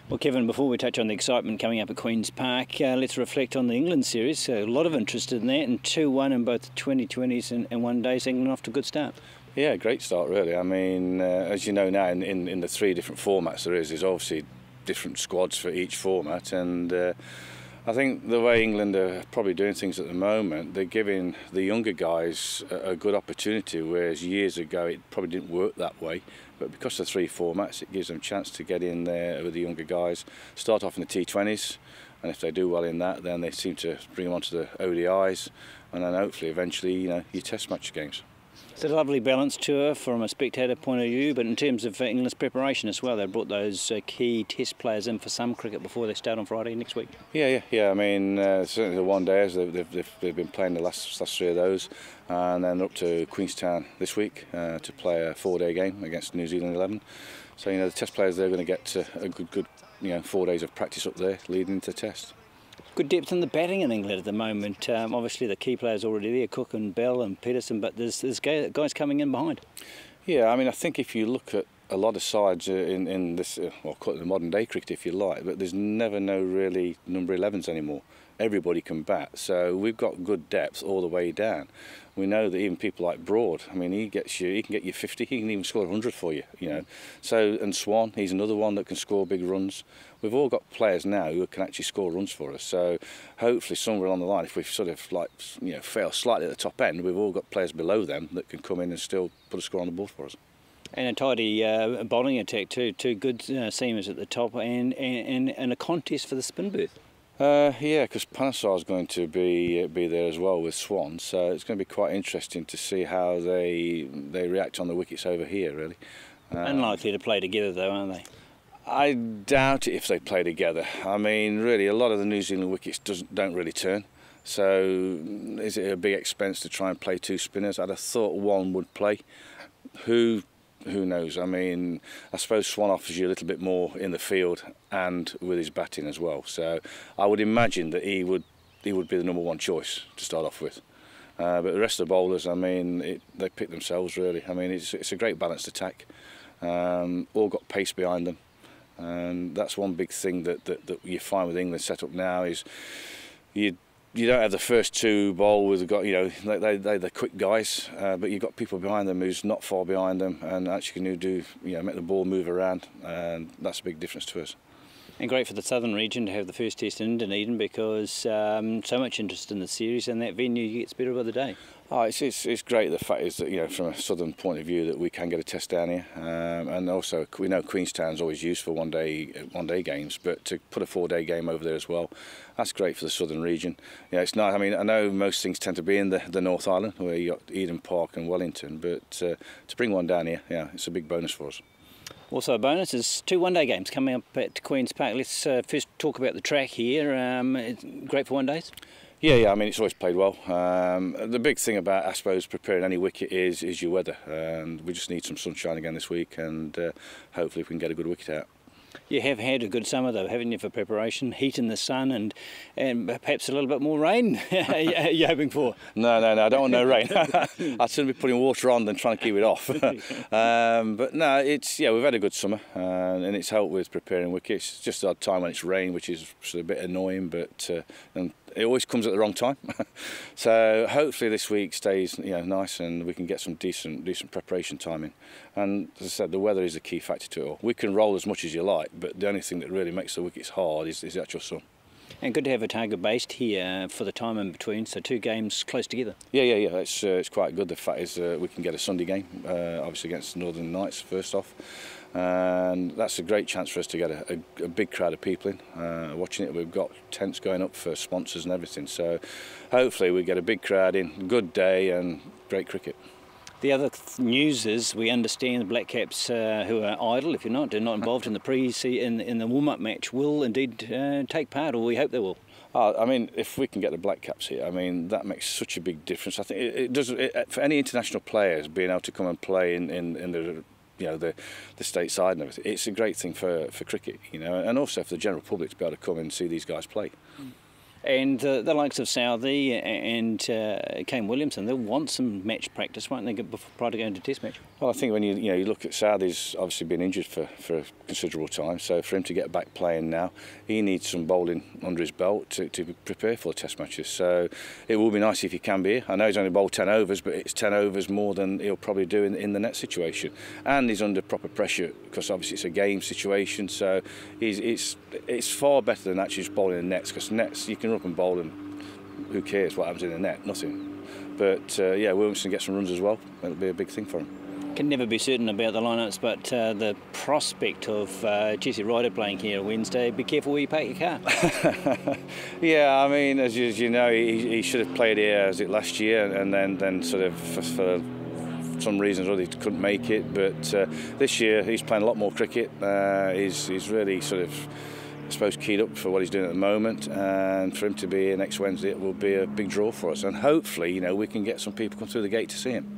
Well, Kevin, before we touch on the excitement coming up at Queen's Park, let's reflect on the England series. A lot of interest in that, and 2-1 in both the 2020s and one days. England off to a good start. Yeah, great start really. I mean, as you know now, in the three different formats there's obviously different squads for each format, and I think the way England are probably doing things at the moment, they're giving the younger guys a good opportunity, whereas years ago it probably didn't work that way. But because of three formats, it gives them a chance to get in there with the younger guys, start off in the T20s, and if they do well in that, then they seem to bring them onto the ODIs, and then hopefully eventually, your test match games. It's a lovely balanced tour from a spectator point of view, but in terms of England's preparation as well, they brought those key test players in for some cricket before they start on Friday next week. Yeah. I mean, certainly the one days they've been playing the last three of those, and then up to Queenstown this week to play a 4-day game against New Zealand 11. So the test players, they're going to get a good 4 days of practice up there leading into the test. Good depth in the batting in England at the moment. Obviously the key players already there, Cook and Bell and Peterson, but there's guys coming in behind. Yeah, I mean, I think if you look at a lot of sides in this, well, call it the modern day cricket if you like, but there's never no really number 11s anymore. Everybody can bat, so we've got good depth all the way down. We know that even people like Broad, I mean, he can get you 50, he can even score 100 for you, So, and Swan, he's another one that can score big runs. We've all got players now who can actually score runs for us. So hopefully somewhere along the line, if we sort of fail slightly at the top end, we've all got players below them that can come in and still put a score on the board for us. And a tidy bowling attack too. Two good seamers at the top, and a contest for the spin berth. Yeah, because Panesar's going to be there as well with Swan, so it's going to be quite interesting to see how they react on the wickets over here, really. Unlikely to play together though, aren't they? I doubt it if they play together. I mean, really, a lot of the New Zealand wickets don't really turn. So is it a big expense to try and play two spinners? I'd have thought one would play. Who knows? I mean, I suppose Swan offers you a little bit more in the field and with his batting as well. So I would imagine that he would be the number one choice to start off with. But the rest of the bowlers, I mean, they pick themselves really. I mean, it's a great balanced attack. All got pace behind them, and that's one big thing that you find with England set up now is you don't have the first two bowlers got they're the quick guys, but you've got people behind them who's not far behind them and actually can do make the ball move around, and that's a big difference to us. And great for the southern region to have the first test in Dunedin, because so much interest in the series, and that venue gets better by the day. Oh, it's great. The fact is that from a southern point of view that we can get a test down here, and also we know Queenstown's always used for one day games, but to put a 4-day game over there as well, that's great for the southern region. It's nice. I mean, I know most things tend to be in the North Island where you got Eden Park and Wellington, but to bring one down here, it's a big bonus for us. Also a bonus is 2 one-day games coming up at Queen's Park. Let's first talk about the track here. It's great for one days. Yeah, I mean, it's always played well. The big thing about, I suppose, preparing any wicket is your weather. And we just need some sunshine again this week, and hopefully we can get a good wicket out. You have had a good summer though, haven't you, for preparation? Heat in the sun and perhaps a little bit more rain. Are you hoping for? No, I don't want no rain. I'd sooner be putting water on than trying to keep it off. But no, we've had a good summer, and it's helped with preparing wickets. It's just the odd time when it's rain, which is sort of a bit annoying, but and it always comes at the wrong time. So hopefully this week stays nice, and we can get some decent preparation time in. And as I said, the weather is a key factor to it all. We can roll as much as you like, but the only thing that really makes the wickets hard is the actual sun. And good to have Otago based here for the time in between, so 2 games close together. Yeah, it's quite good. The fact is we can get a Sunday game, obviously against the Northern Knights first off, and that's a great chance for us to get a big crowd of people in watching it. We've got tents going up for sponsors and everything, so hopefully we get a big crowd in, good day and great cricket. The other news is we understand the Black Caps, who are idle, if they're not involved in the in the warm-up match, will indeed take part, or we hope they will. I mean, if we can get the Black Caps here, I mean, that makes such a big difference. I think it does for any international players being able to come and play in the state side and everything. It's a great thing for cricket, and also for the general public to be able to come and see these guys play. And the likes of Southey and Kane Williamson, they'll want some match practice, won't they, prior to going to Test match? Well, I think when you look at Southey's obviously been injured for a considerable time, so for him to get back playing now, he needs some bowling under his belt to prepare for the Test matches. So it will be nice if he can be here. I know he's only bowled 10 overs, but it's 10 overs more than he'll probably do in the net situation. And he's under proper pressure because obviously it's a game situation, so it's far better than actually just bowling in nets, because nets you can up and bowl and who cares what happens in the net, nothing. But yeah, Williamson gets some runs as well. It'll be a big thing for him. Can never be certain about the lineups, but the prospect of Jesse Ryder playing here Wednesday, be careful where you park your car. Yeah, I mean, as you know, he should have played here as it last year, and then sort of for some reasons or other he couldn't make it. But this year he's playing a lot more cricket. He's really sort of, I suppose, keyed up for what he's doing at the moment, and for him to be here next Wednesday, it will be a big draw for us, and hopefully, we can get some people come through the gate to see him.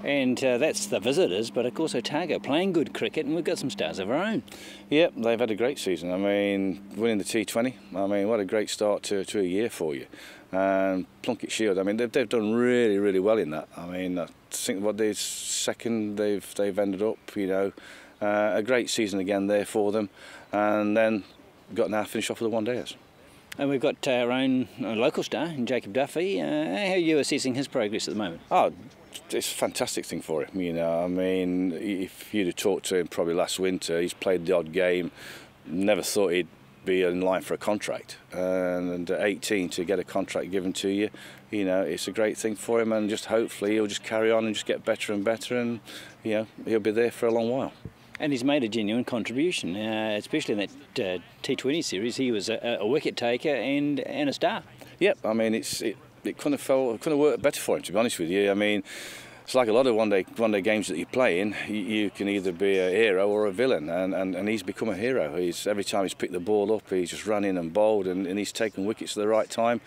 And that's the visitors, but of course Otago playing good cricket, and we've got some stars of our own. Yep, they've had a great season. I mean, winning the T20, I mean, what a great start to a year for you. And Plunkett Shield, I mean, they've done really, really well in that. I mean, I think what they're second they've ended up, a great season again there for them, and then got now finish off with the one-dayers. And we've got our own local star, Jacob Duffy. How are you assessing his progress at the moment? Oh, it's a fantastic thing for him, I mean, if you'd have talked to him probably last winter, he's played the odd game, never thought he'd be in line for a contract. And at 18 to get a contract given to you, it's a great thing for him, and just hopefully he'll just carry on and just get better and better, and he'll be there for a long while. And he's made a genuine contribution, especially in that T20 series. He was a wicket taker and a star. Yep, I mean, it couldn't have worked better for him, to be honest with you. I mean, it's like a lot of one-day games that you play in. You can either be a hero or a villain, and he's become a hero. Every time he's picked the ball up, he's just run in and bowled, and he's taken wickets at the right time,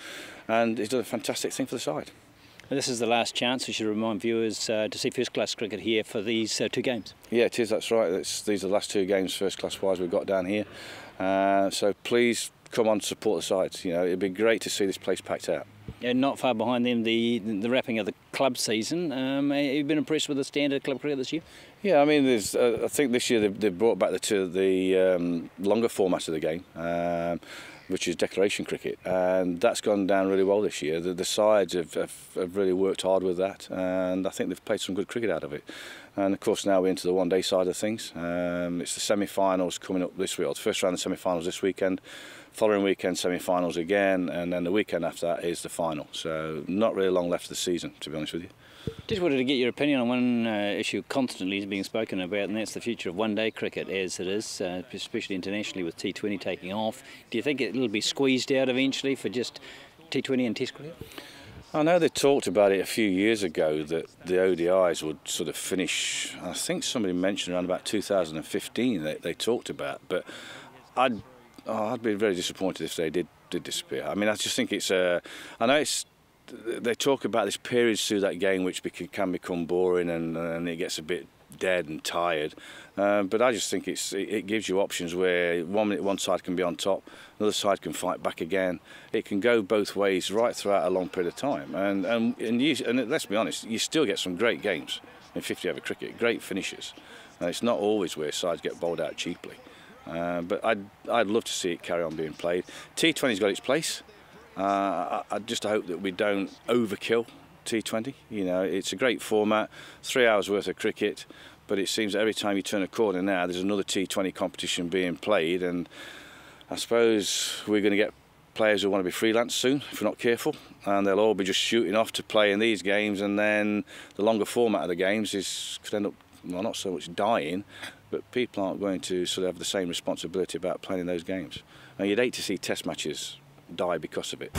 and he's done a fantastic thing for the side. This is the last chance, we should remind viewers, to see first-class cricket here for these two games. Yeah, it is, that's right. These are the last two games first-class-wise we've got down here. So please come on and support the sides. It'd be great to see this place packed out. And not far behind them, the wrapping of the club season. Have you been impressed with the standard club cricket this year? Yeah, I mean, I think this year they've brought back the longer format of the game, which is declaration cricket, and that's gone down really well this year. The sides have really worked hard with that, and I think they've played some good cricket out of it. And of course now we're into the one-day side of things. It's the semi-finals coming up this week, or the first round of semi-finals this weekend, following weekend semi-finals again, and then the weekend after that is the final. So not really long left of the season, to be honest with you. Just wanted to get your opinion on one issue constantly being spoken about, and that's the future of one-day cricket as it is, especially internationally with T20 taking off. Do you think it'll be squeezed out eventually for just T20 and Test cricket? I know they talked about it a few years ago that the ODIs would sort of finish, I think somebody mentioned around about 2015 they talked about, but I'd be very disappointed if they did disappear. I mean, I just think I know they talk about this periods through that game which can become boring and it gets a bit dead and tired, but I just think it gives you options where 1 minute one side can be on top, another side can fight back again. It can go both ways right throughout a long period of time, and let's be honest, you still get some great games in 50 over cricket, great finishes, and it's not always where sides get bowled out cheaply, but I'd love to see it carry on being played. T20's got its place. I just hope that we don't overkill T20. It's a great format, 3 hours worth of cricket, but it seems that every time you turn a corner now there's another T20 competition being played, and I suppose we're going to get players who want to be freelance soon if we're not careful, and they'll all be just shooting off to play in these games, and then the longer format of the games could end up, well, not so much dying, but people aren't going to sort of have the same responsibility about playing in those games. Now, you'd hate to see Test matches die because of it.